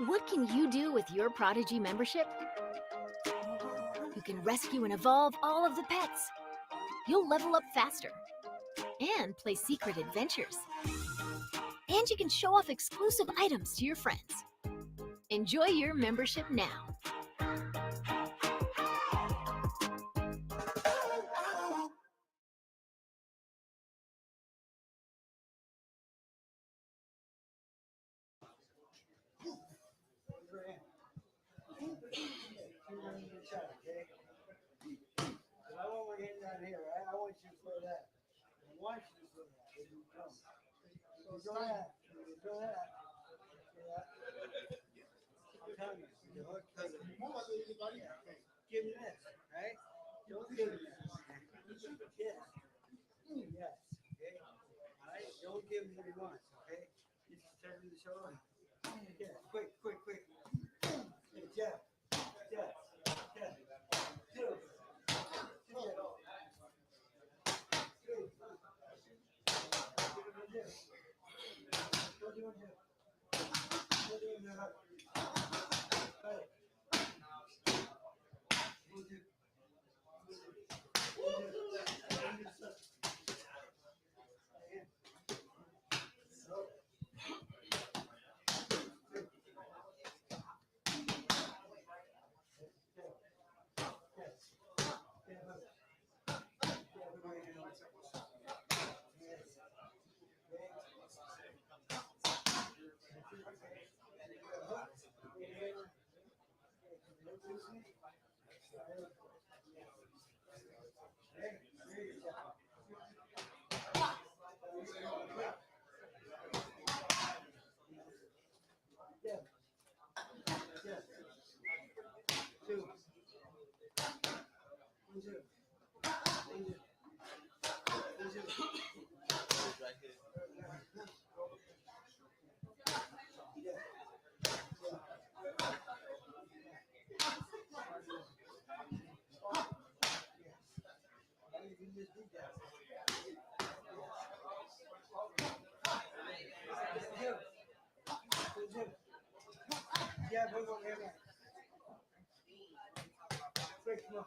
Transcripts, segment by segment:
What can you do with your Prodigy membership? You can rescue and evolve all of the pets. You'll level up faster and play secret adventures. And you can show off exclusive items to your friends. Enjoy your membership now. I want my hand down here, right? I want you to throw that. I want you to throw that. So throw that. Throw that. I'm telling you, the hook does it. Give me this, right? Don't give me that. Yes. Yes. Okay. All right. Don't give me what he wants. Okay. You just turn to the shoulder. Yeah. Quick. Hey, Jeff. Jeff. Two. Yeah, bring one here. Quick, come on.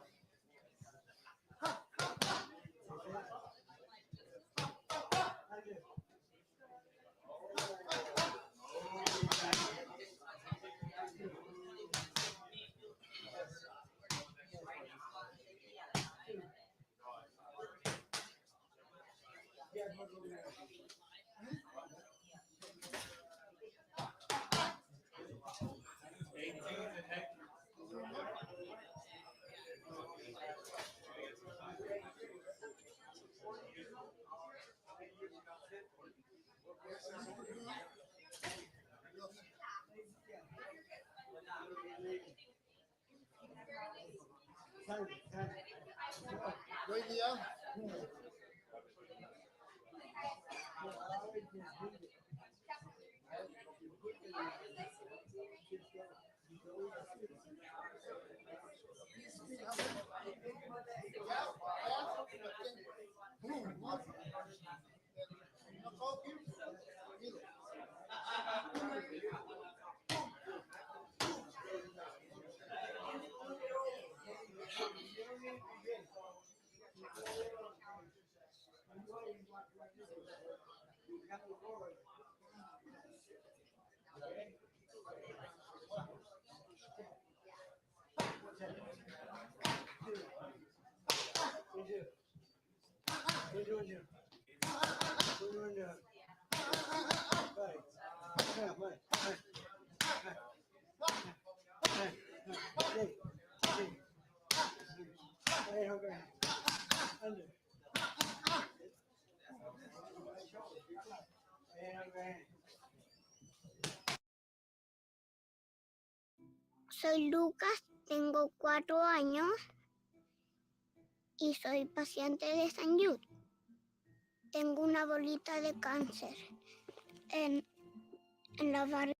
Buen día. Soy Lucas, tengo 4 años y soy paciente de San Jude. Tengo una bolita de cáncer en la barriga.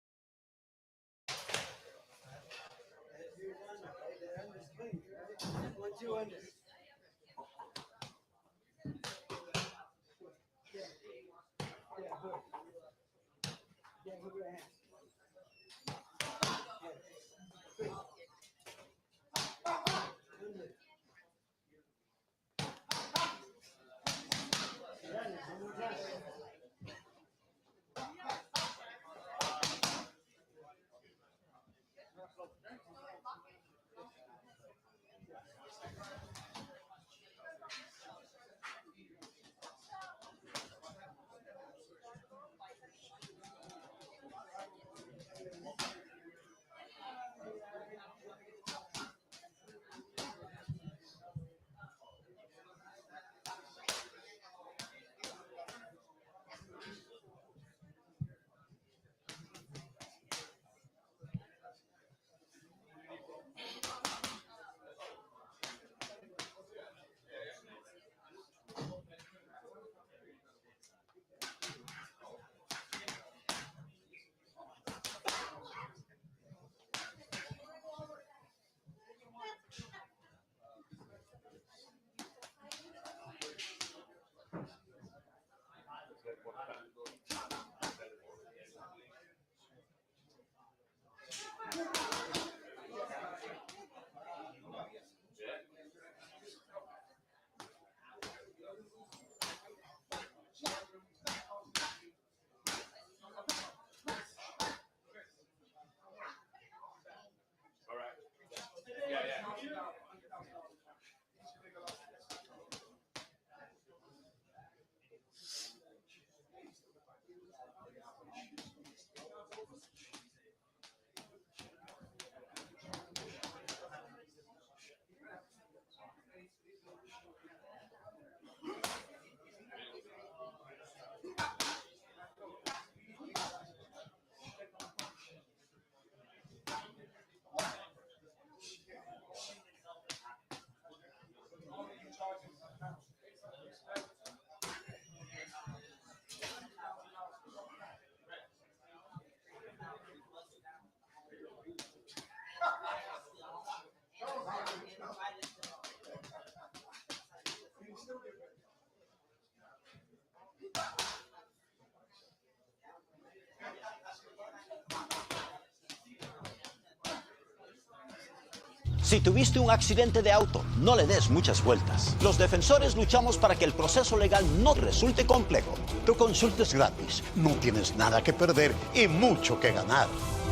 Si tuviste un accidente de auto, no le des muchas vueltas. Los defensores luchamos para que el proceso legal no resulte complejo. Tu consulta es gratis, no tienes nada que perder y mucho que ganar.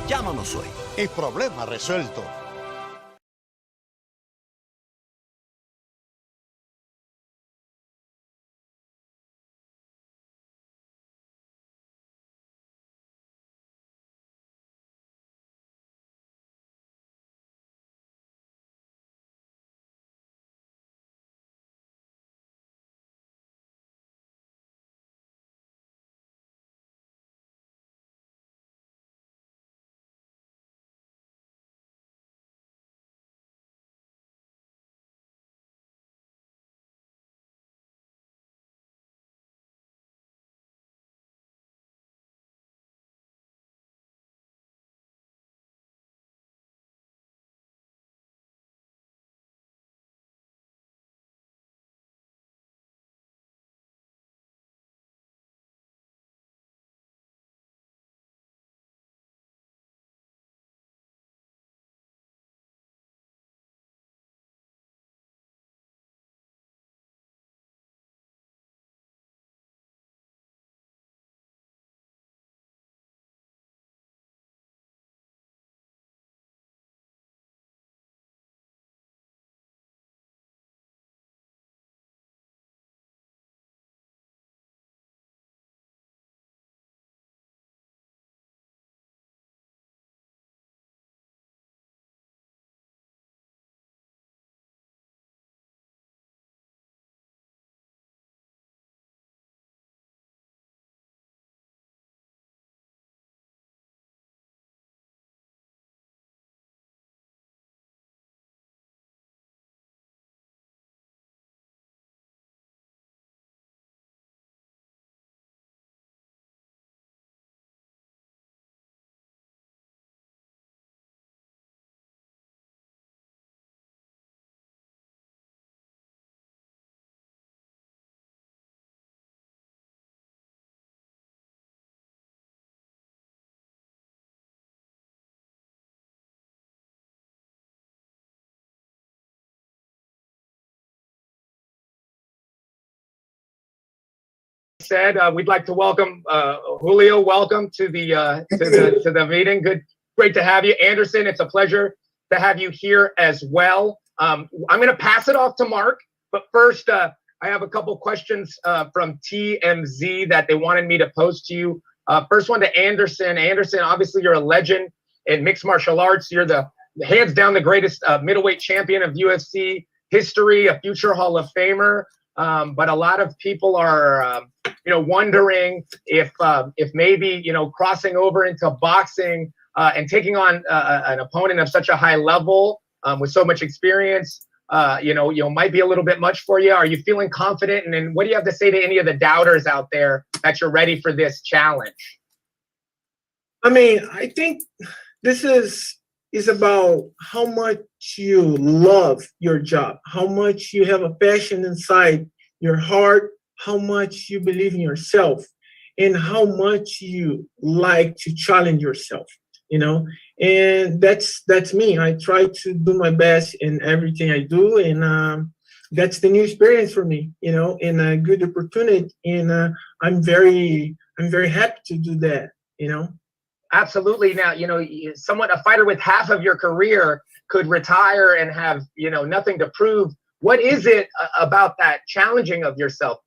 Llámanos hoy. Y problema resuelto. said, we'd like to welcome Julio. Welcome to the meeting. Great to have you, Anderson. It's a pleasure to have you here as well. I'm going to pass it off to Mark, but first, I have a couple questions from TMZ that they wanted me to pose to you. First one to Anderson. Anderson, obviously, you're a legend in mixed martial arts. You're the hands down the greatest middleweight champion of UFC history, a future Hall of Famer. But a lot of people are, wondering if maybe, crossing over into boxing and taking on an opponent of such a high level with so much experience, might be a little bit much for you. Are you feeling confident? And then what do you have to say to any of the doubters out there that you're ready for this challenge? I mean, I think this is about how much you love your job, how much you have a passion inside your heart, how much you believe in yourself, and how much you like to challenge yourself, and that's me. I try to do my best in everything I do, and that's the new experience for me, and a good opportunity, and I'm very happy to do that, Absolutely. Now, a fighter with half of your career could retire and have, nothing to prove. What is it about that challenging of yourself?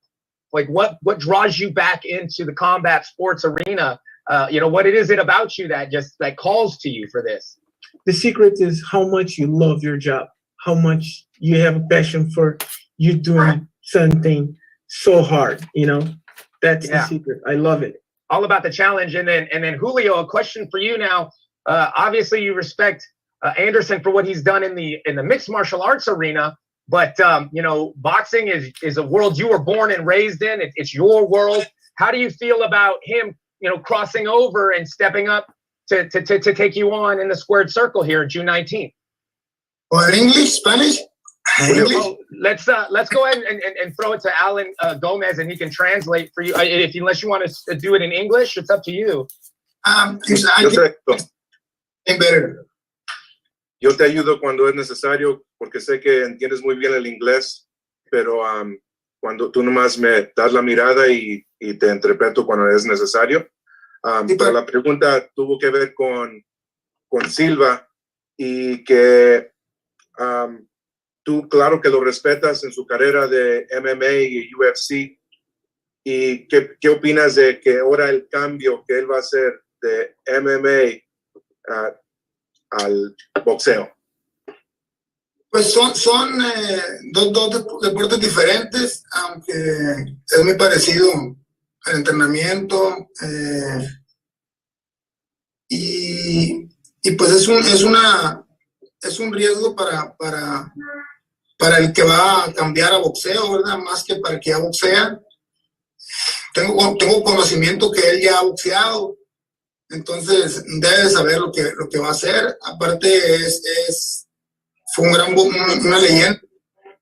Like what draws you back into the combat sports arena? What is it about you that calls to you for this? The secret is how much you love your job, how much you have a passion for you doing something so hard, That's the secret. I love it. All about the challenge. And then Julio, a question for you now. Obviously you respect Anderson for what he's done in the mixed martial arts arena, but boxing is a world you were born and raised in. It's your world. How do you feel about him, crossing over and stepping up to take you on in the squared circle here June 19th? Or English, Spanish? Oh, let's go ahead and throw it to Alan Gomez, and he can translate for you. Unless you want to do it in English, it's up to you. Yo te ayudo cuando es necesario, porque sé que entiendes muy bien el inglés, pero cuando tú nomás me das la mirada y te interpreto cuando es necesario. Pero la pregunta tuvo que ver con Silva y que tú, claro que lo respetas en su carrera de MMA y UFC. ¿Y qué opinas de que ahora el cambio que él va a hacer de MMA al boxeo? Pues son dos deportes diferentes, aunque es muy parecido el entrenamiento. Y pues es un riesgo para el que va a cambiar a boxeo, ¿verdad? Más que para el que ya boxea. Tengo conocimiento que él ya ha boxeado, entonces debe saber lo que va a hacer. Aparte fue una leyenda de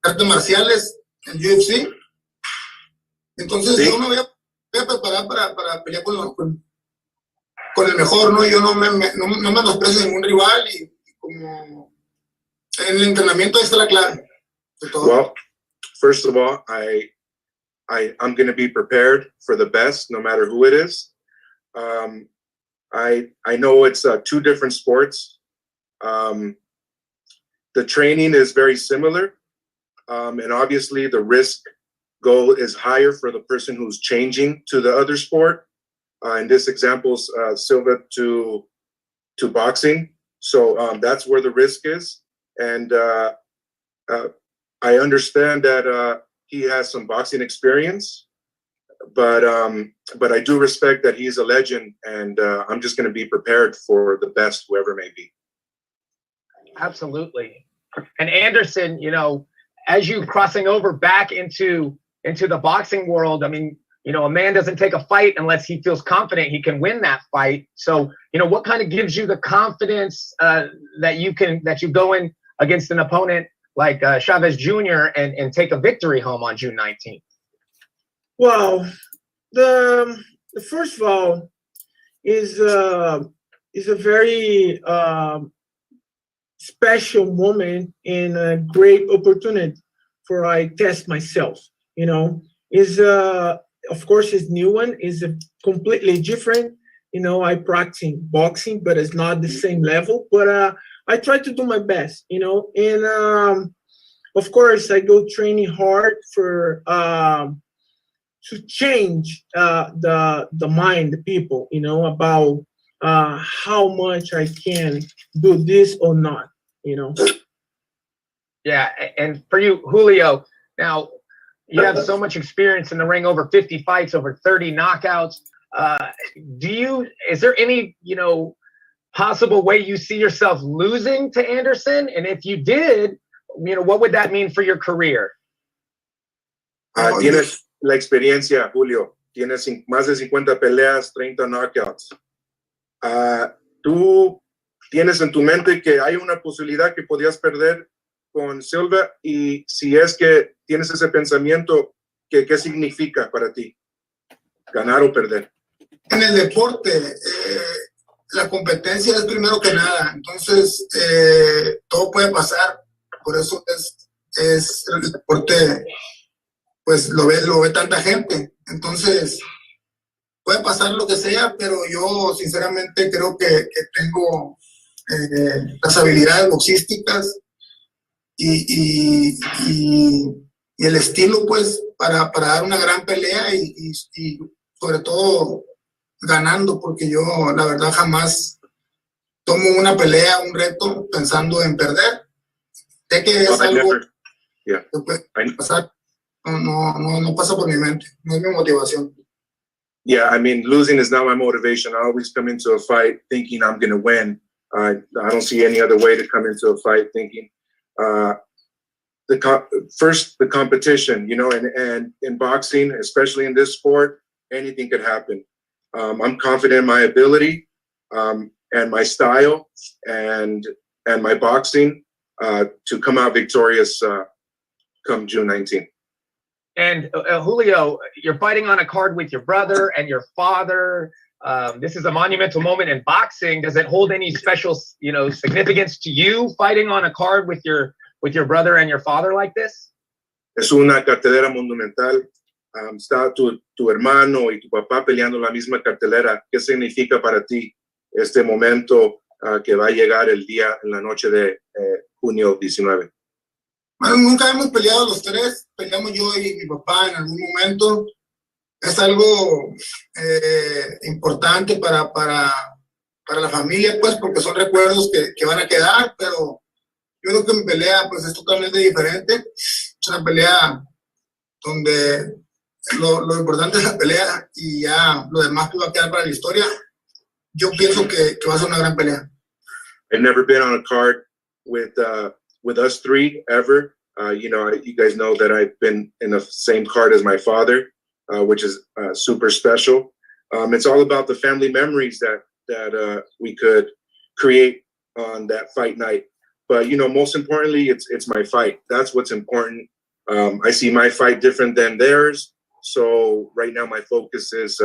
artes marciales en UFC. Entonces ¿sí? Yo me voy a preparar para pelear con el mejor, ¿no? Yo no menosprecio ningún rival y como en el entrenamiento ahí está la clave. Well, first of all, I'm going to be prepared for the best, no matter who it is. I know it's two different sports. The training is very similar, and obviously the risk goal is higher for the person who's changing to the other sport. In this example, Silva to boxing. So that's where the risk is, and I understand that he has some boxing experience, but I do respect that he's a legend, and I'm just going to be prepared for the best, whoever may be. Absolutely. And Anderson, as you crossing over back into the boxing world, I mean, a man doesn't take a fight unless he feels confident he can win that fight. So, what kind of gives you the confidence that you go in against an opponent like Chavez Jr. and take a victory home on June 19th? Well, the first of all is a very special moment and a great opportunity for I test myself. Is of course, his new one is a completely different. You know, I practice boxing, but it's not the same level. But I try to do my best, you know, and of course, I go training hard for to change the mind, the people, you know, about how much I can do this or not, you know. Yeah, and for you, Julio, now you have so much experience in the ring, over 50 fights, over 30 knockouts. Is there any, you know, possible way you see yourself losing to Anderson? And if you did, you know, what would that mean for your career? Tienes la experiencia, Julio. Tienes más de 50 peleas, 30 knockouts. ¿Tú tienes en tu mente que hay una posibilidad que podías perder con Silva? Y si es que tienes ese pensamiento, ¿qué significa para ti? ¿Ganar o perder? En el deporte, la competencia es primero que nada. Entonces, todo puede pasar. Por eso es el deporte, pues lo ve tanta gente. Entonces, puede pasar lo que sea, pero yo sinceramente creo que tengo las habilidades boxísticas y el estilo, pues, para dar una gran pelea y sobre todo ganando, porque yo, la verdad, jamás tomo una pelea, un reto, pensando en perder. Sé que es algo que puede pasar. No pasa por mi mente, no es mi motivación. Yeah, I mean, losing is not my motivation. I always come into a fight thinking I'm going to win. I don't see any other way to come into a fight thinking. First, the competition, you know, and in boxing, especially in this sport, anything could happen. I'm confident in my ability and my style and my boxing to come out victorious come June 19th. And Julio, you're fighting on a card with your brother and your father. This is a monumental moment in boxing. Does it hold any special, you know, significance to you fighting on a card with your brother and your father like this? Es una cartelera monumental. Está tu hermano y tu papá peleando la misma cartelera. ¿Qué significa para ti este momento que va a llegar el día en la noche de junio 19? Bueno, nunca hemos peleado los tres, peleamos yo y mi papá en algún momento. Es algo importante para la familia, pues, porque son recuerdos que van a quedar, pero yo creo que mi pelea, pues, es totalmente diferente. Es una pelea donde lo importante es la pelea y ya lo demás va a quedar para la historia. Yo pienso que va a ser una gran pelea. I've never been on a card with us three ever. You know, you guys know that I've been in the same card as my father, which is super special. It's all about the family memories that we could create on that fight night. But, you know, most importantly, it's my fight. That's what's important. I see my fight different than theirs. So right now my focus is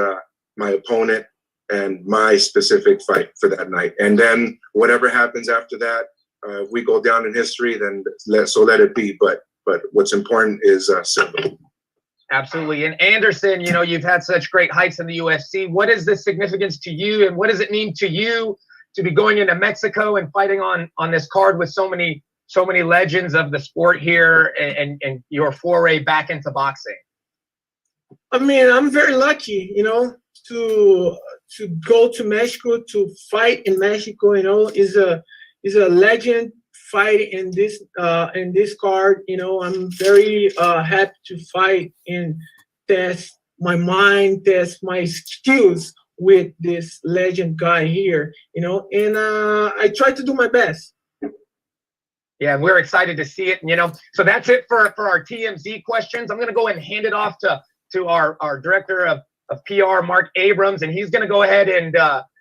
my opponent and my specific fight for that night. And then whatever happens after that, if we go down in history, then let it be. But what's important is Silva. Absolutely. And Anderson, you know, you've had such great heights in the UFC. What is the significance to you, and what does it mean to you to be going into Mexico and fighting on this card with so many legends of the sport here, and your foray back into boxing? I mean, I'm very lucky, you know, to go to Mexico, to fight in Mexico. You know, is a legend fight in this card. You know, I'm very happy to fight and test my mind, test my skills with this legend guy here. You know, and I try to do my best. Yeah, we're excited to see it. And, you know, so that's it for our TMZ questions. I'm going to go and hand it off to our director of PR, Mark Abrams, and he's going to go ahead and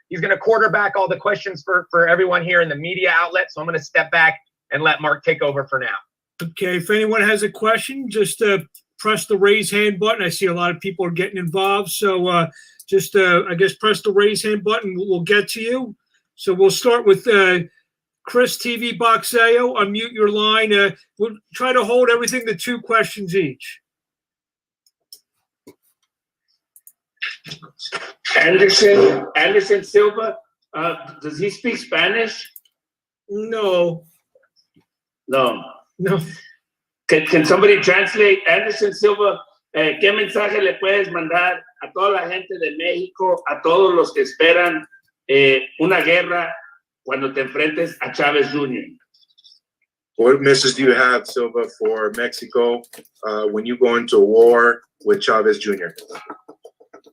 he's going to quarterback all the questions for everyone here in the media outlet. So I'm going to step back and let Mark take over for now. Okay, if anyone has a question, just press the raise hand button. I see a lot of people are getting involved. So just, I guess, press the raise hand button. We'll get to you. So we'll start with Chris TV Boxeo. Unmute your line. We'll try to hold everything to 2 questions each. Anderson Silva, does he speak Spanish? No. No. No. Can somebody translate? Anderson Silva, ¿qué mensaje le puedes mandar a toda la gente de México, a todos los que esperan una guerra cuando te enfrentes a Chávez Jr.? What message do you have, Silva, for Mexico when you go into war with Chavez Jr.?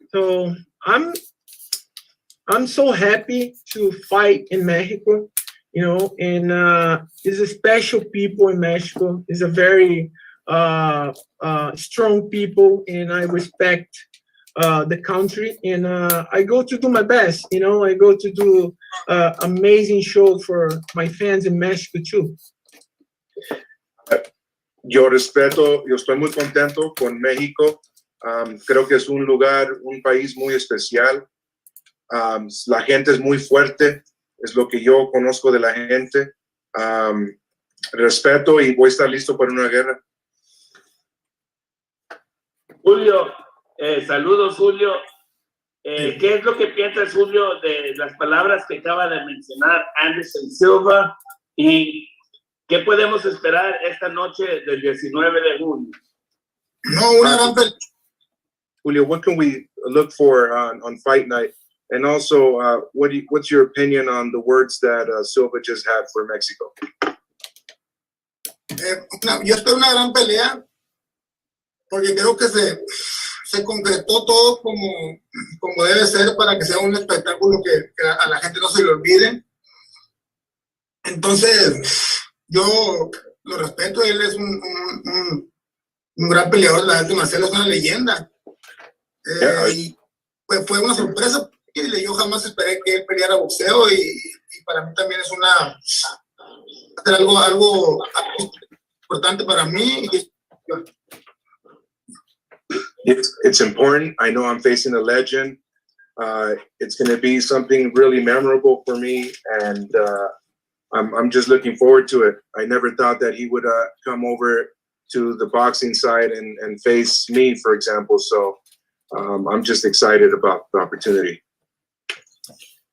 So I'm so happy to fight in Mexico, you know, and it's a special people in Mexico. It's a very strong people, and I respect the country, and I go to do my best, you know. I go to do amazing show for my fans in Mexico too. Yo estoy muy contento con México. Creo que es un lugar, un país muy especial. La gente es muy fuerte, es lo que yo conozco de la gente. Respeto y voy a estar listo para una guerra. Julio, saludos, Julio. ¿Qué es lo que piensas, Julio, de las palabras que acaba de mencionar Anderson Silva? ¿Y qué podemos esperar esta noche del 19 de junio? No, una gran pelea. Julio, what can we look for on fight night? And also, what's your opinion on the words that Silva just had for Mexico? Yo espero una gran pelea, porque creo que se concretó todo como debe ser para que sea un espectáculo que a la gente no se le olvide. Entonces, yo lo respeto, él es un gran peleador, la arte marcial es una leyenda. Y pues fue una sorpresa, porque yo jamás esperé que él peleara boxeo, y para mí también es algo importante para mí. It's important. I know I'm facing a legend. It's going to be something really memorable for me, and I'm just looking forward to it. I never thought that he would come over to the boxing side and face me, for example. So I'm just excited about the opportunity.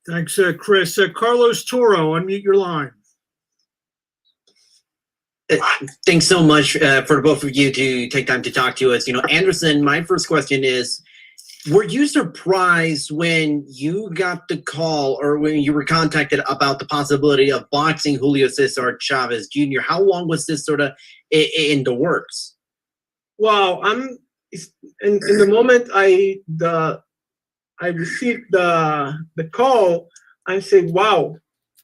Thanks, Chris. Carlos Toro, unmute your line. Thanks so much for both of you to take time to talk to us. You know, Anderson, my first question is, were you surprised when you got the call or when you were contacted about the possibility of boxing Julio Cesar Chavez Jr.? How long was this sort of in the works? Well, in the moment I received the call, I said, wow,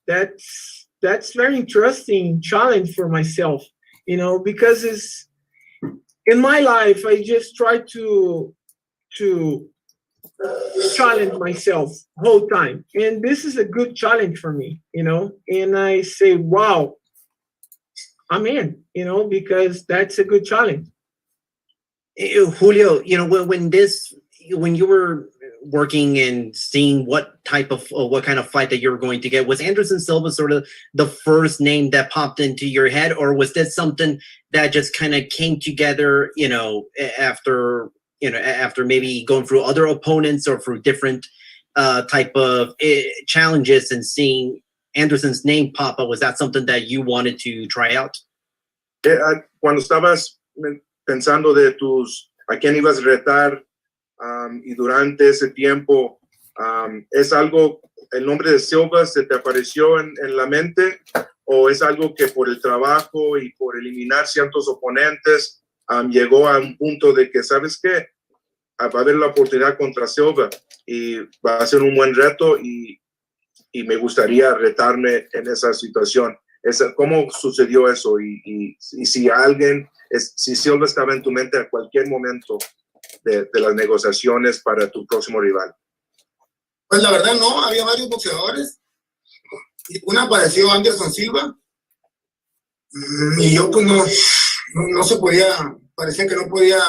that's very interesting challenge for myself, you know, because it's in my life, I just try to challenge myself whole time. And this is a good challenge for me, you know, and I say, wow, I'm in, you know, because that's a good challenge. Julio, you know, when you were working and seeing what kind of fight that you were going to get, was Anderson Silva sort of the first name that popped into your head, or was this something that just kind of came together, you know, after maybe going through other opponents or through different type of challenges and seeing Anderson's name pop up? Was that something that you wanted to try out? Cuando estabas pensando de a quién ibas a retar, y durante ese tiempo, ¿es algo, el nombre de Silva se te apareció en la mente, o es algo que por el trabajo y por eliminar ciertos oponentes llegó a un punto de que, ¿sabes qué? Va a haber la oportunidad contra Silva y va a ser un buen reto, y me gustaría retarme en esa situación? ¿Cómo sucedió eso? Y si si Silva estaba en tu mente a cualquier momento de las negociaciones para tu próximo rival. Pues la verdad no, había varios boxeadores. Una apareció Anderson Silva, y yo pues no se podía, parecía que no podía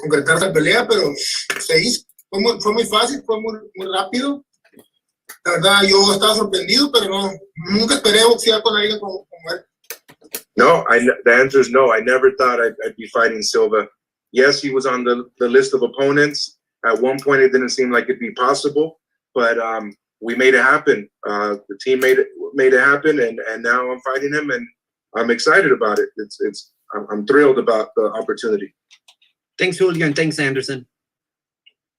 concretar la pelea, pero se hizo. Fue muy fácil, fue muy rápido. La verdad yo estaba sorprendido, pero nunca esperé boxear con alguien como él. No, the answer is no. I never thought I'd be fighting Silva. Yes, he was on the list of opponents. At one point, it didn't seem like it'd be possible, but we made it happen. The team made it happen, and now I'm fighting him, and I'm excited about it. I'm thrilled about the opportunity. Thanks, Julio, and thanks, Anderson.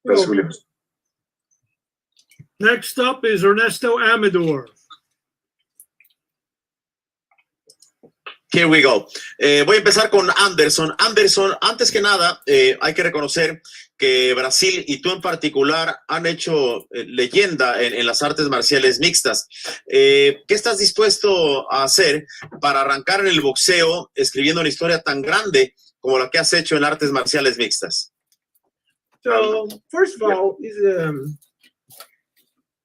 Thanks, Julio. Next up is Ernesto Amador. Here we go. Voy a empezar con Anderson. Anderson, antes que nada, hay que reconocer que Brasil y tú en particular han hecho leyenda en las artes marciales mixtas. ¿Qué estás dispuesto a hacer para arrancar en el boxeo escribiendo una historia tan grande como la que has hecho en artes marciales mixtas? So, first of all,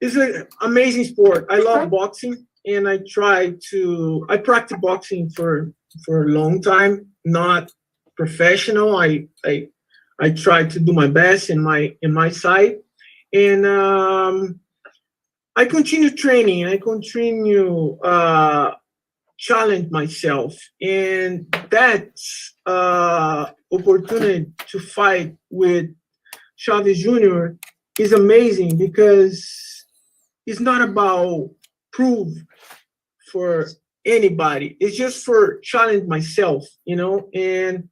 it's an amazing sport. I love boxing. And I practice boxing for a long time, not professional. I try to do my best in my side, and I continue training. I continue challenge myself, and that's opportunity to fight with Chavez Jr. is amazing because it's not about prove for anybody. It's just for challenge myself, you know. And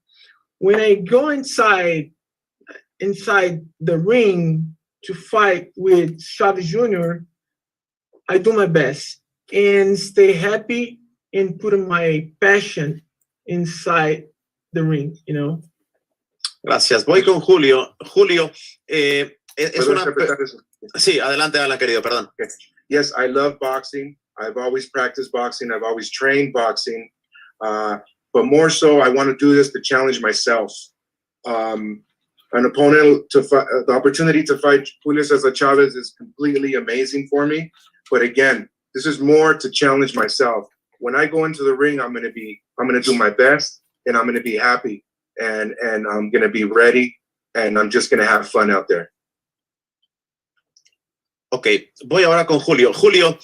when I go inside the ring to fight with Chavez Jr., I do my best and stay happy and put my passion inside the ring, you know. Gracias. Voy con Julio. Julio, es una... Sí, adelante, Alan, querido, perdón. Okay. Yes, I love boxing. I've always practiced boxing. I've always trained boxing. But more so, I want to do this to challenge myself. An opponent the opportunity to fight Julio Cesar Chavez is completely amazing for me. But again, this is more to challenge myself. When I go into the ring, I'm going to do my best, and I'm going to be happy, and I'm going to be ready, and I'm just going to have fun out there. Ok, voy ahora con Julio. Julio,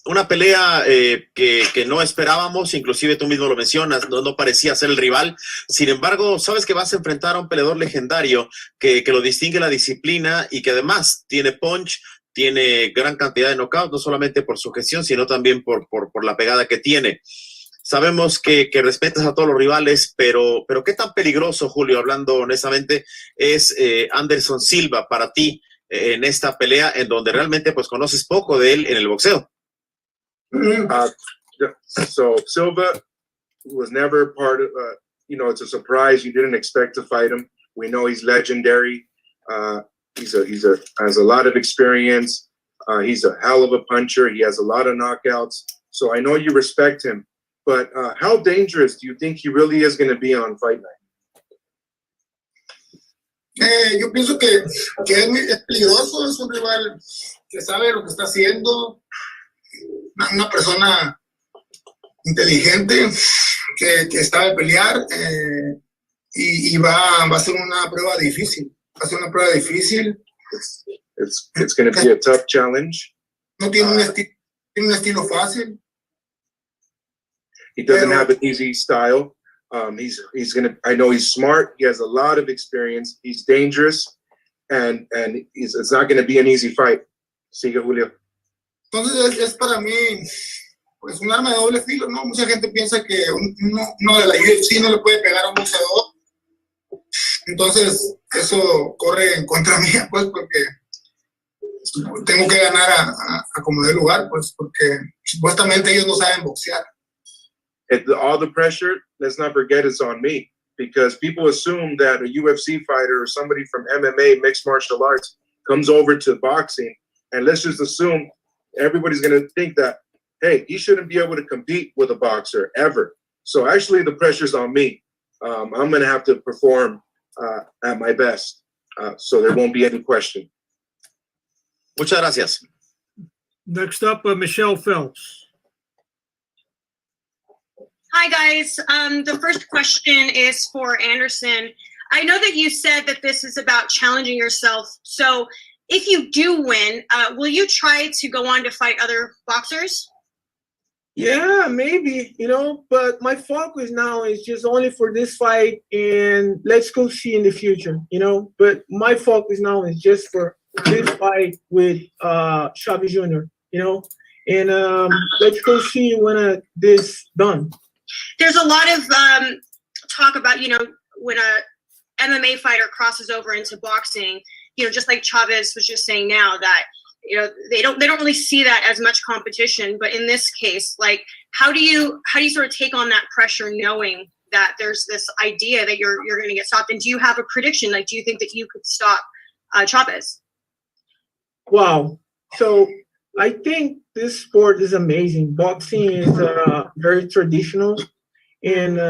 una pelea que no esperábamos, inclusive tú mismo lo mencionas, no parecía ser el rival. Sin embargo, sabes que vas a enfrentar a un peleador legendario que lo distingue la disciplina y que además tiene punch, tiene gran cantidad de knockouts, no solamente por su gestión, sino también por la pegada que tiene. Sabemos que respetas a todos los rivales, pero ¿qué tan peligroso, Julio, hablando honestamente, es Anderson Silva para ti en esta pelea en donde realmente pues conoces poco de él en el boxeo? So Silva was never part of, it's a surprise. You didn't expect to fight him. We know he's legendary. He's has a lot of experience. He's a hell of a puncher. He has a lot of knockouts. So I know you respect him. But how dangerous do you think he really is going to be on fight night? Yo pienso que es peligroso, es un rival que sabe lo que está haciendo, una persona inteligente que sabe pelear y va a ser una prueba difícil. Va a ser una prueba difícil. It's going to be a tough challenge. No tiene un estilo fácil. He doesn't have an easy style. He's gonna. I know he's smart. He has a lot of experience. He's dangerous, and it's not going to be an easy fight. Sigue, Julio. Entonces es para mí pues un arma de doble filo, ¿no? Mucha gente piensa que uno de la UFC no le puede pegar a un boxeador. Entonces eso corre en contra mía, pues, porque tengo que ganar a como dé lugar, pues, porque supuestamente ellos no saben boxear. All the pressure, let's not forget, is on me, because people assume that a UFC fighter or somebody from MMA, mixed martial arts, comes over to boxing, and let's just assume everybody's going to think that, hey, he shouldn't be able to compete with a boxer ever. So actually, the pressure's on me. I'm going to have to perform at my best, so there won't be any question. Muchas gracias. Next up, Michelle Phelps. Hi, guys. The first question is for Anderson. I know that you said that this is about challenging yourself. So if you do win, will you try to go on to fight other boxers? Yeah, maybe, but my focus now is just only for this fight, and let's go see in the future, but my focus now is just for this fight with Chavez Jr., and let's go see when this done. There's a lot of talk about, when a MMA fighter crosses over into boxing, just like Chavez was just saying now, that they don't really see that as much competition. But in this case, like, how do you sort of take on that pressure, knowing that there's this idea that you're going to get stopped? And do you have a prediction? Like, do you think that you could stop Chavez? Wow. So I think this sport is amazing. Boxing is very traditional, and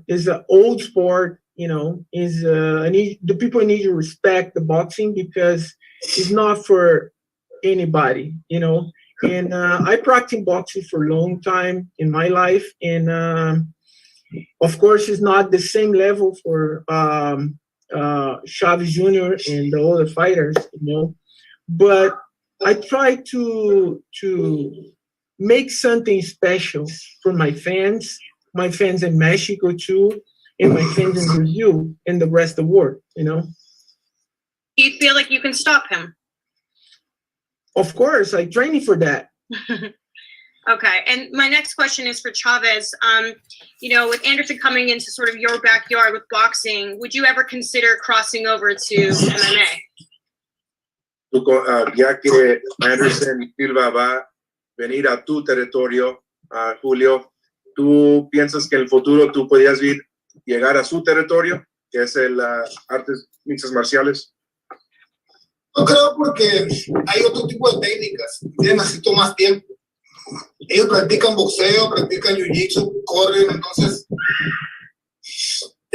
is an old sport. The people need to respect the boxing, because it's not for anybody, and I practiced boxing for a long time in my life, and of course it's not the same level for Chavez Jr. and the other fighters, but I try to make something special for my fans in Mexico too, and my fans in Brazil and the rest of the world, Do you feel like you can stop him? Of course, I'm training for that. Okay, and my next question is for Chavez. With Anderson coming into sort of your backyard with boxing, would you ever consider crossing over to MMA? Ya que Anderson y Silva va a venir a tu territorio, Julio, ¿tú piensas que en el futuro tú podrías llegar a su territorio, que es el artes mixtas marciales? No creo, porque hay otro tipo de técnicas. Necesito más tiempo. Ellos practican boxeo, practican jiu-jitsu, corren, entonces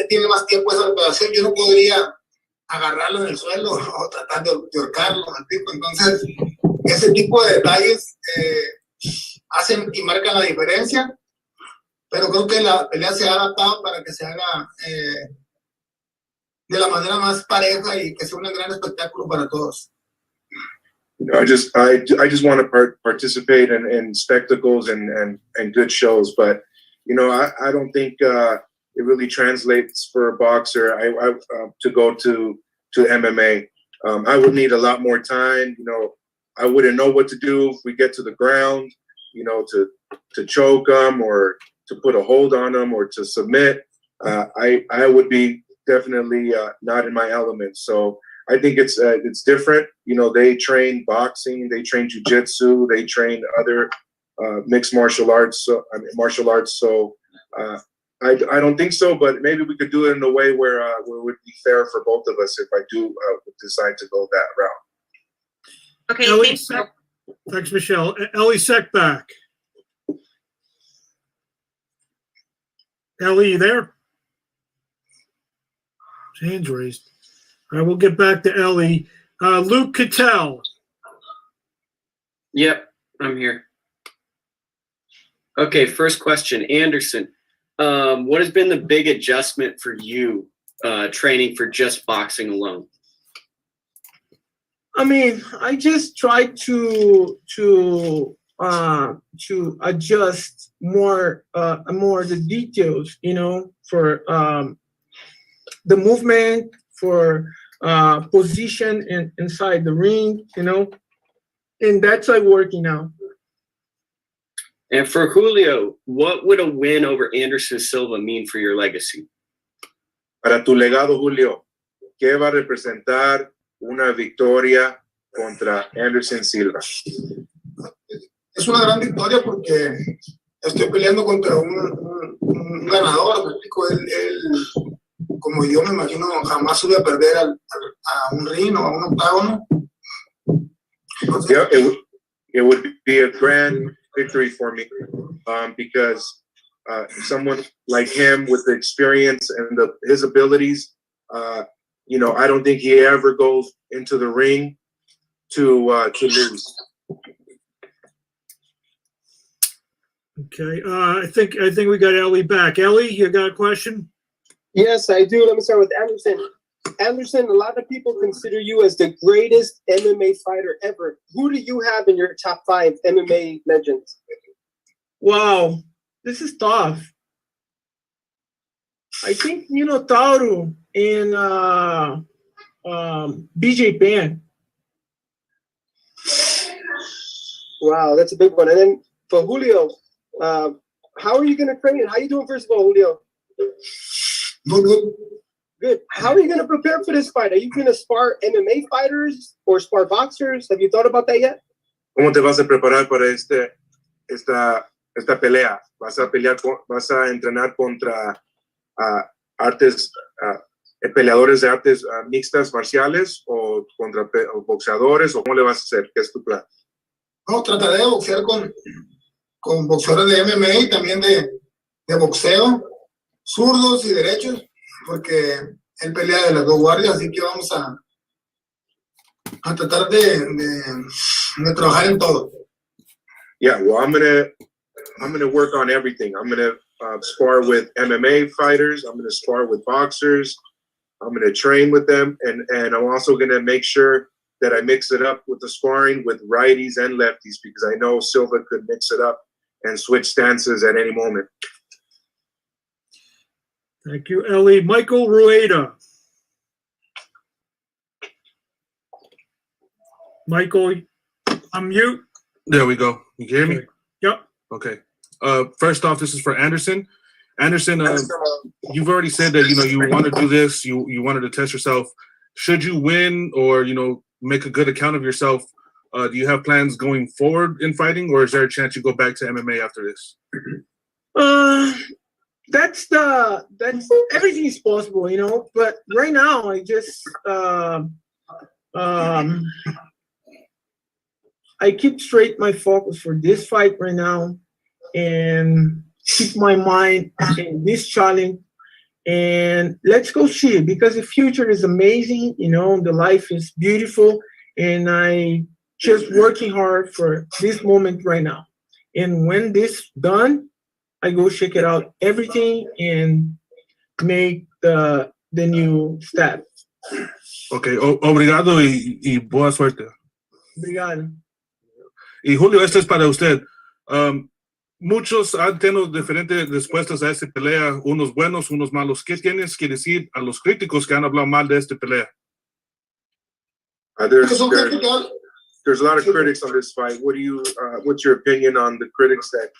tiene más tiempo esa preparación. Yo no podría agarrarlo en el suelo o tratar de ahorcarlo. Entonces, ese tipo de detalles hacen y marcan la diferencia, pero creo que la pelea se ha adaptado para que se haga de la manera más pareja y que sea un gran espectáculo para todos. I just want to participate in spectacles and good shows, but I don't think it really translates for a boxer to go to MMA. I would need a lot more time. I wouldn't know what to do if we get to the ground. To choke them or to put a hold on them or to submit. I would be definitely not in my element. So I think it's different. They train boxing, they train jiu-jitsu, they train other mixed martial arts. So I don't think so, but maybe we could do it in a way where it would be fair for both of us if I do decide to go that route. Okay, thanks, Michelle. Ellie Seckbach. Ellie, you there? His hand's raised. All right, we'll get back to Ellie. Luke Cattell. Yep, I'm here. Okay, first question. Anderson, what has been the big adjustment for you training for just boxing alone? I mean, I just try to adjust more the details, for the movement, for position inside the ring, and that's like working now. And for Julio, what would a win over Anderson Silva mean for your legacy? Para tu legado, Julio, ¿qué va a representar una victoria contra Anderson Silva? Es una gran victoria porque estoy peleando contra un ganador. Él, como yo me imagino, jamás sube a perder a un ring o a un octágono. Yeah, it would be a grand victory for me because someone like him with the experience and his abilities, I don't think he ever goes into the ring to lose. Okay, I think we got Ellie back. Ellie, you got a question? Yes, I do. Let me start with Anderson. Anderson, a lot of people consider you as the greatest MMA fighter ever. Who do you have in your top 5 MMA legends? Wow, this is tough. I think Tauro and BJ Penn. Wow, that's a big one. And then for Julio, how are you going to train it? How are you doing, first of all, Julio? Good. Good. How are you going to prepare for this fight? Are you going to spar MMA fighters or spar boxers? Have you thought about that yet? ¿Cómo te vas a preparar para esta pelea? ¿Vas a entrenar contra peleadores de artes mixtas marciales o contra boxeadores, o cómo le vas a hacer? ¿Qué es tu plan? No, trataré de boxear con boxeadores de MMA y también de boxeo, zurdos y derechos, porque él pelea de las dos guardias, así que vamos a tratar de trabajar en todo. Yeah, well, I'm gonna work on everything. I'm gonna spar with MMA fighters. I'm gonna spar with boxers. I'm gonna train with them, and I'm also gonna make sure that I mix it up with the sparring with righties and lefties, because I know Silva could mix it up and switch stances at any moment. Thank you, Ellie. Michael Rueda. Michael, unmute. There we go. You can hear me? Yep. Okay. First off, this is for Anderson. Anderson, you've already said that you want to do this. You wanted to test yourself. Should you win or make a good account of yourself, do you have plans going forward in fighting, or is there a chance you go back to MMA after this? That's everything is possible, but right now I just I keep straight my focus for this fight right now and keep my mind in this challenge, and let's go see it, because the future is amazing, the life is beautiful, and I just working hard for this moment right now. And when this done, I go check it out, everything, and make the new step. Okay, obrigado y boa suerte. Obrigado. Y Julio, esto es para usted. Muchos han tenido diferentes respuestas a esta pelea, unos buenos, unos malos. ¿Qué tienes que decir a los críticos que han hablado mal de esta pelea? There's a lot of critics on this fight. What's your opinion on the critics that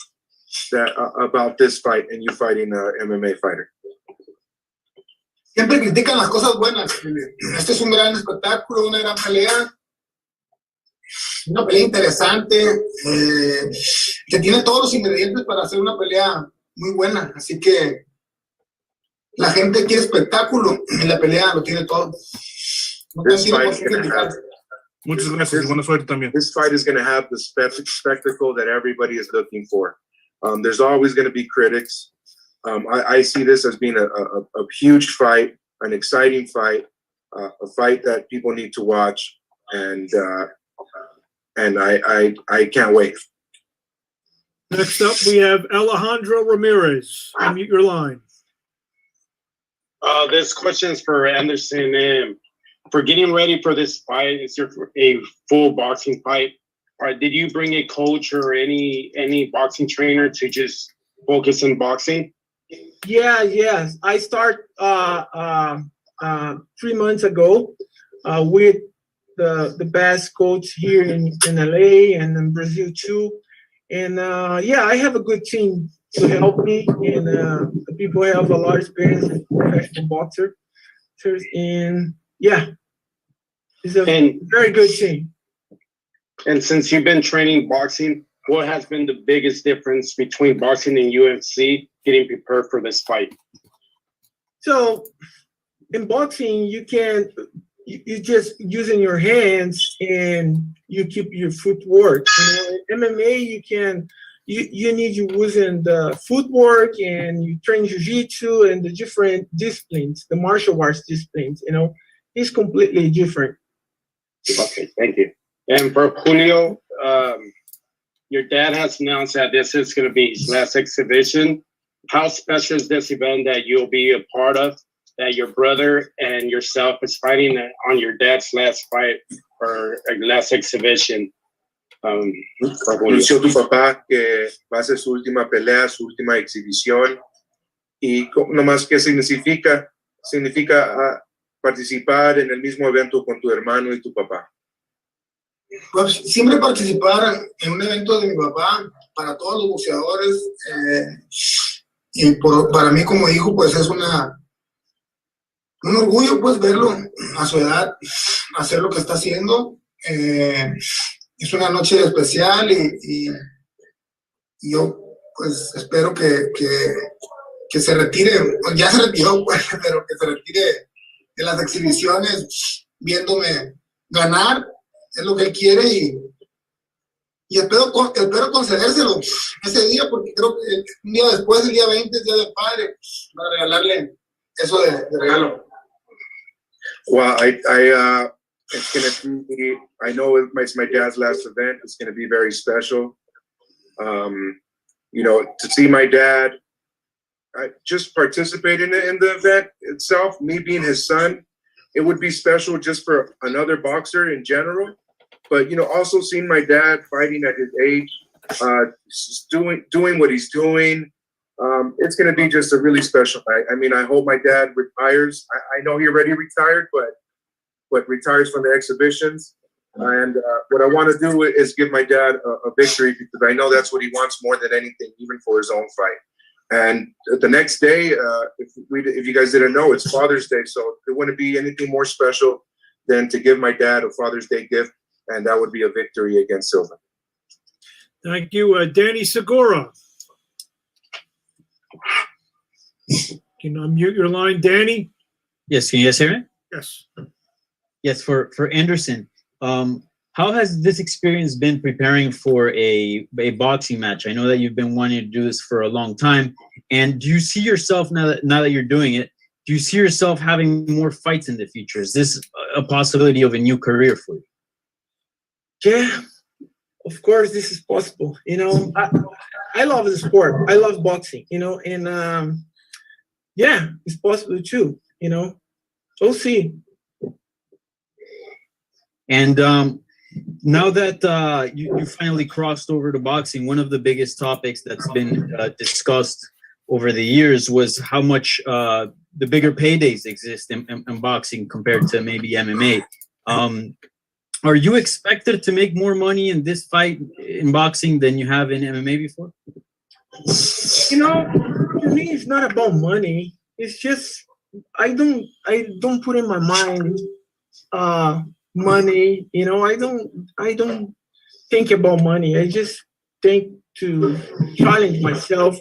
about this fight and you fighting an MMA fighter? Siempre critican las cosas buenas. Este es un gran espectáculo, una gran pelea. Una pelea interesante, que tiene todos los ingredientes para hacer una pelea muy buena. Así que la gente quiere espectáculo y la pelea lo tiene todo. No tiene por qué criticar. Muchas gracias. Buena suerte también. This fight is going to have the spectacle that everybody is looking for. There's always going to be critics. I see this as being a huge fight, an exciting fight, a fight that people need to watch, and I can't wait. Next up, we have Alejandro Ramirez. Unmute your line. This question is for Anderson. For getting ready for this fight, is there a full boxing fight? Or did you bring a coach or any boxing trainer to just focus on boxing? Yes. I start 3 months ago with the best coach here in LA and in Brazil too. And I have a good team to help me, and the people have a lot of experience as professional boxers. And it's a very good team. And since you've been training boxing, what has been the biggest difference between boxing and UFC getting prepared for this fight? So in boxing, you just using your hands and you keep your footwork. In MMA, you need you using the footwork, and you train jiu-jitsu and the different disciplines, the martial arts disciplines. It's completely different. Okay, thank you. And for Julio, your dad has announced that this is going to be his last exhibition. How special is this event that you'll be a part of, that your brother and yourself is fighting on your dad's last fight or last exhibition? for Julio. Anunció tu papá que va a ser su última pelea, su última exhibición. Y nomás, ¿qué significa? Significa participar en el mismo evento con tu hermano y tu papá. Pues siempre participar en un evento de mi papá, para todos los boxeadores, y para mí como hijo, pues es un orgullo, pues verlo a su edad, hacer lo que está haciendo. Es una noche especial y yo pues espero que se retire, ya se retiró, pues, pero que se retire de las exhibiciones viéndome ganar, es lo que él quiere y espero concedérselo ese día, porque creo que un día después, el día 20, el día del padre, para regalarle eso de regalo. Well, it's gonna be, I know it's my dad's last event. It's gonna be very special. You know, to see my dad just participate in the event itself, me being his son, it would be special just for another boxer in general. But, you know, also seeing my dad fighting at his age, doing what he's doing, it's going to be just a really special night. I mean, I hope my dad retires. I know he already retired, but retires from the exhibitions. And what I want to do is give my dad a victory, because I know that's what he wants more than anything, even for his own fight. And the next day, if you guys didn't know, it's Father's Day, so there wouldn't be anything more special than to give my dad a Father's Day gift, and that would be a victory against Silva. Thank you. Danny Segura. Can you unmute your line, Danny? Yes, can you guys hear me? Yes. Yes, for Anderson. How has this experience been preparing for a boxing match? I know that you've been wanting to do this for a long time. And do you see yourself, now that you're doing it, do you see yourself having more fights in the future? Is this a possibility of a new career for you? Yeah, of course this is possible. You know, I love the sport. I love boxing, you know, and yeah, it's possible too, you know. We'll see. And now that you finally crossed over to boxing, one of the biggest topics that's been discussed over the years was how much the bigger paydays exist in boxing compared to maybe MMA. Are you expected to make more money in this fight in boxing than you have in MMA before? You know, to me, it's not about money. It's just I don't put in my mind money. You know, I don't think about money. I just think to challenge myself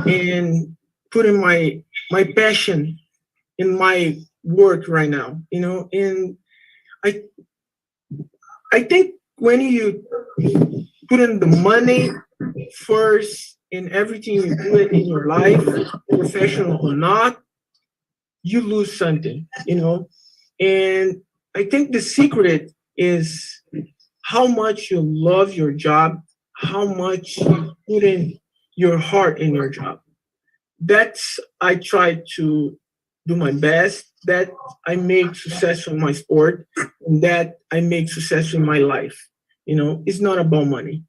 and put in my passion in my work right now. You know, and I think when you put in the money first in everything you do in your life, professional or not, you lose something, you know. And I think the secret is how much you love your job, how much you put in your heart in your job. That's I try to do my best, that I make success in my sport, and that I make success in my life. You know, it's not about money.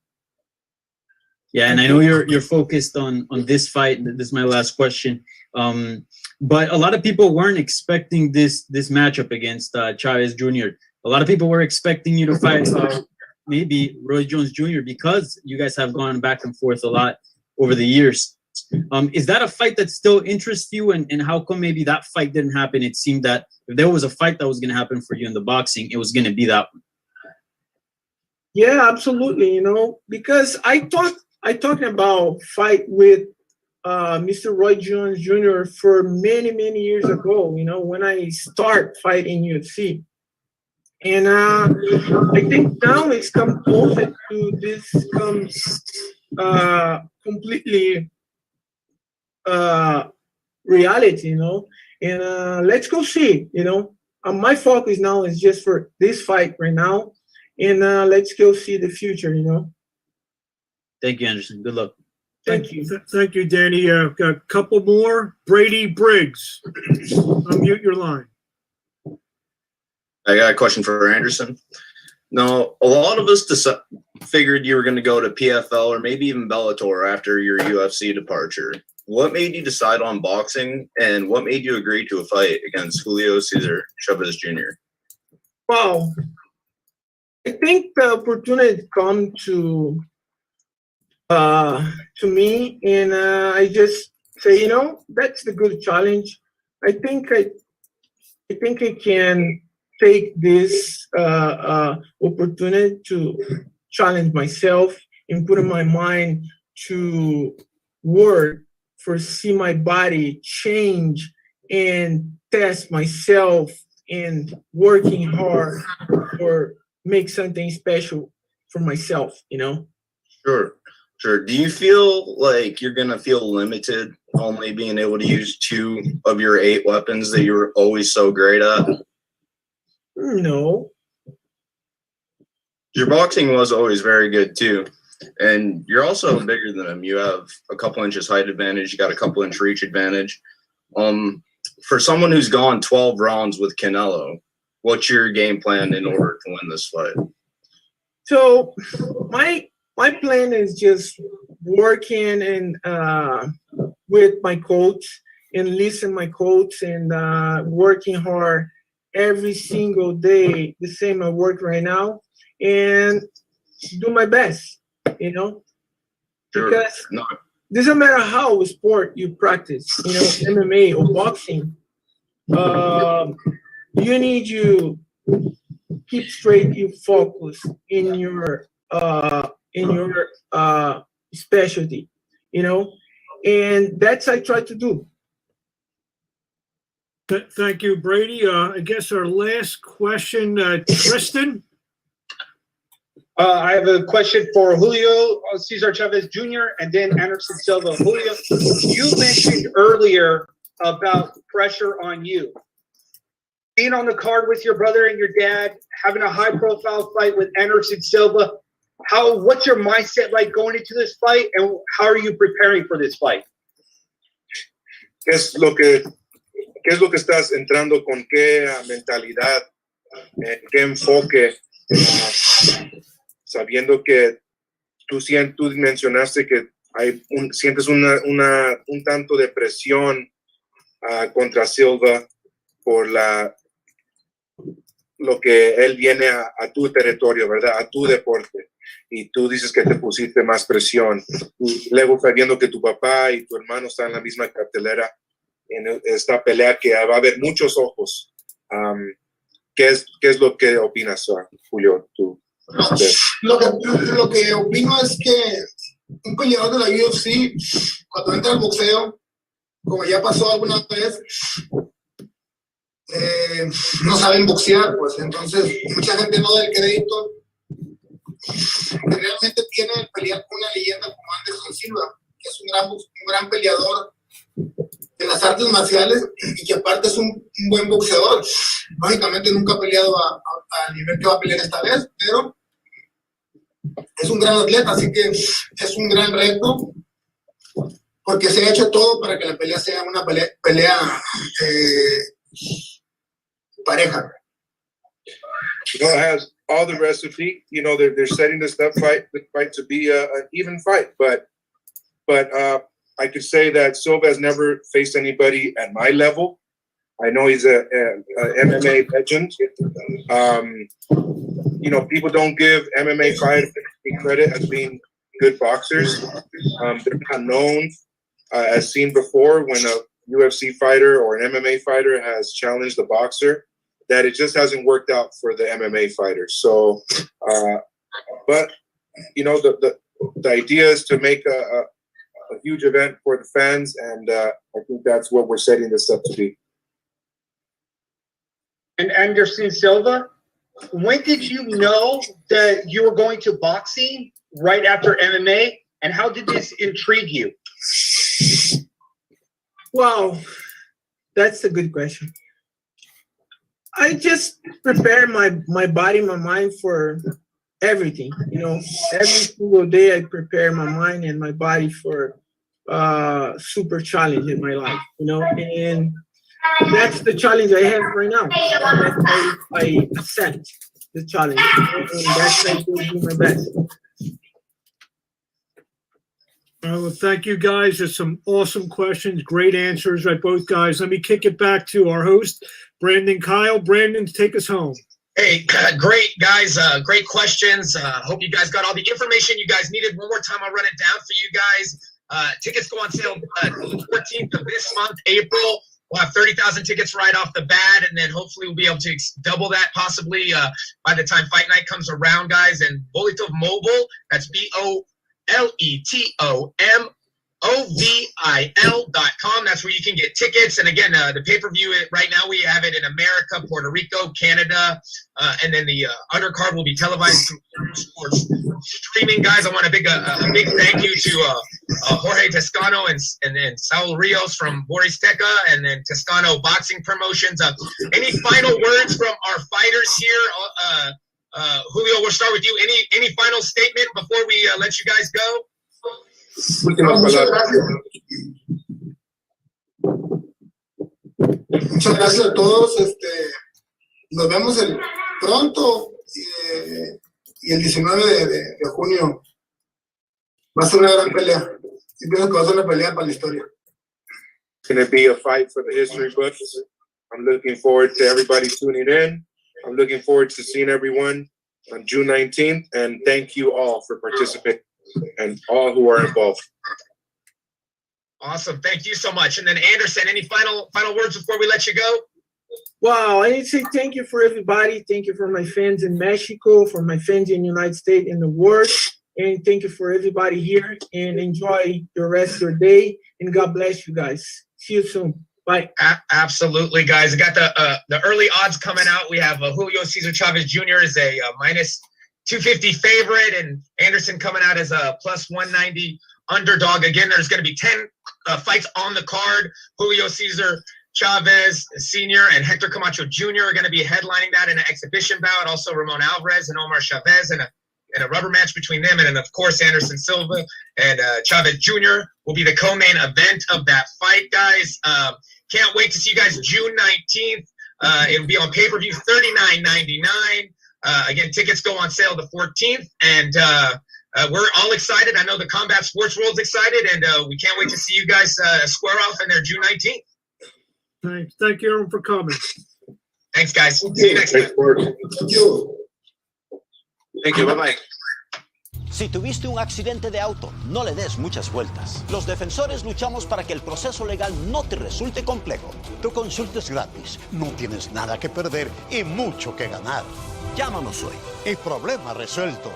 Yeah, and I know you're focused on this fight. This is my last question. But a lot of people weren't expecting this matchup against Chavez Jr. A lot of people were expecting you to fight maybe Roy Jones Jr. because you guys have gone back and forth a lot over the years. Is that a fight that still interests you? And how come maybe that fight didn't happen? It seemed that if there was a fight that was going to happen for you in the boxing, it was going to be that one. Yeah, absolutely. You know, because I talked about fight with Mr. Roy Jones Jr. for many years ago. You know, when I start fighting UFC, and I think now it's come closer to this completely reality, you know. And let's go see, you know. My focus now is just for this fight right now, and let's go see the future, you know. Thank you, Anderson. Good luck. Thank you. Thank you, Danny. Got a couple more. Brady Briggs. Unmute your line. I got a question for Anderson. Now, a lot of us figured you were going to go to PFL or maybe even Bellator after your UFC departure. What made you decide on boxing, and what made you agree to a fight against Julio Cesar Chavez Jr.? Wow. I think the opportunity come to me, and I just say, that's the good challenge. I think I can take this opportunity to challenge myself and put in my mind to work for see my body change and test myself and working hard or make something special for myself, Sure. Do you feel like you're going to feel limited only being able to use 2 of your 8 weapons that you were always so great at? No. Your boxing was always very good too. And you're also bigger than him. You have a couple inches height advantage. You got a couple inch reach advantage. For someone who's gone 12 rounds with Canelo, what's your game plan in order to win this fight? So my plan is just working and with my coach and listen my coach and working hard every single day, the same I work right now, and do my best, because doesn't matter how sport you practice, MMA or boxing, you need to keep straight, you focus in your specialty, and that's I try to do. Thank you, Brady. I guess our last question, Tristan. I have a question for Julio Cesar Chavez Jr. and then Anderson Silva. Julio, you mentioned earlier about pressure on you. Being on the card with your brother and your dad, having a high-profile fight with Anderson Silva, what's your mindset like going into this fight, and how are you preparing for this fight? ¿Qué es lo que estás entrando, con qué mentalidad, qué enfoque, sabiendo que tú mencionaste que sientes un tanto de presión contra Silva por lo que él viene a tu territorio, ¿verdad? A tu deporte. Y tú dices que te pusiste más presión. Y luego sabiendo que tu papá y tu hermano están en la misma cartelera en esta pelea que va a haber muchos ojos. ¿Qué es lo que opinas, Julio? Tú, lo que opino es que un peleador de la UFC, cuando entra al boxeo, como ya pasó alguna vez, no saben boxear, pues entonces mucha gente no da el crédito que realmente tiene el pelear con una leyenda como Anderson Silva, que es un gran peleador de las artes marciales y que aparte es un buen boxeador. Lógicamente nunca ha peleado a nivel que va a pelear esta vez, pero es un gran atleta, así que es un gran reto porque se ha hecho todo para que la pelea sea una pelea pareja. It has all the recipe. They're setting this fight to be an even fight, but I could say that Silva has never faced anybody at my level. I know he's a MMA legend. People don't give MMA fighters credit as being good boxers. They're not known, as seen before, when a UFC fighter or an MMA fighter has challenged the boxer, that it just hasn't worked out for the MMA fighter. So, but the idea is to make a huge event for the fans, and I think that's what we're setting this up to be. And Anderson Silva, when did you know that you were going to boxing right after MMA, and how did this intrigue you? Wow, that's a good question. I just prepare my body, my mind for everything. Every single day I prepare my mind and my body for super challenge in my life. And that's the challenge I have right now. I accept. the challenge. And that's what I will do my best. Well, thank you guys. There's some awesome questions, great answers by both guys. Let me kick it back to our host, Brandon Kyle. Brandon, take us home. Hey, great guys. Great questions. Hope you guys got all the information you guys needed. One more time, I'll run it down for you guys. Tickets go on sale the 14th of this month, April. We'll have 30,000 tickets right off the bat, and then hopefully we'll be able to double that possibly by the time fight night comes around, guys. And Boletov Mobile, that's BOLETOMOVIL.com. That's where you can get tickets. And again, the pay-per-view right now we have it in America, Puerto Rico, Canada, and then the undercard will be televised through sports streaming. Guys, I want a big thank you to Jorge Toscano and then Saul Rios from Boris Teca and then Toscano Boxing Promotions. Any final words from our fighters here? Julio, we'll start with you. Any final statement before we let you guys go? Muchas gracias a todos. Nos vemos pronto y el 19 de junio va a ser una gran pelea. Y pienso que va a ser una pelea para la historia. It's going to be a fight for the history books. I'm looking forward to everybody tuning in. I'm looking forward to seeing everyone on June 19th. And thank you all for participating and all who are involved. Awesome. Thank you so much. And then Anderson, any final words before we let you go? Wow, I need to say thank you for everybody. Thank you for my fans in Mexico, for my fans in the United States and the world. And thank you for everybody here. And enjoy the rest of your day. And God bless you guys. See you soon. Bye. Absolutely, guys. I got the early odds coming out. We have Julio Cesar Chavez Jr. is a minus 250 favorite, and Anderson coming out as a plus 190 underdog. Again, there's going to be 10 fights on the card. Julio Cesar Chavez Sr. and Hector Camacho Jr. are going to be headlining that in an exhibition bout. Also, Ramon Alvarez and Omar Chavez and a rubber match between them. And then, of course, Anderson Silva and Chavez Jr. will be the co-main event of that fight, guys. Can't wait to see you guys June 19th. It'll be on pay-per-view, $39.99. Again, tickets go on sale the 14th, and we're all excited. I know the combat sports world's excited, and we can't wait to see you guys square off in there June 19th. Thanks. Thank you, everyone, for coming. Thanks, guys. See you next time. Thank you. Bye-bye. Si tuviste un accidente de auto, no le des muchas vueltas. Los defensores luchamos para que el proceso legal no te resulte complejo. Tu consulta es gratis, no tienes nada que perder y mucho que ganar. Llámanos hoy. Y problema resuelto.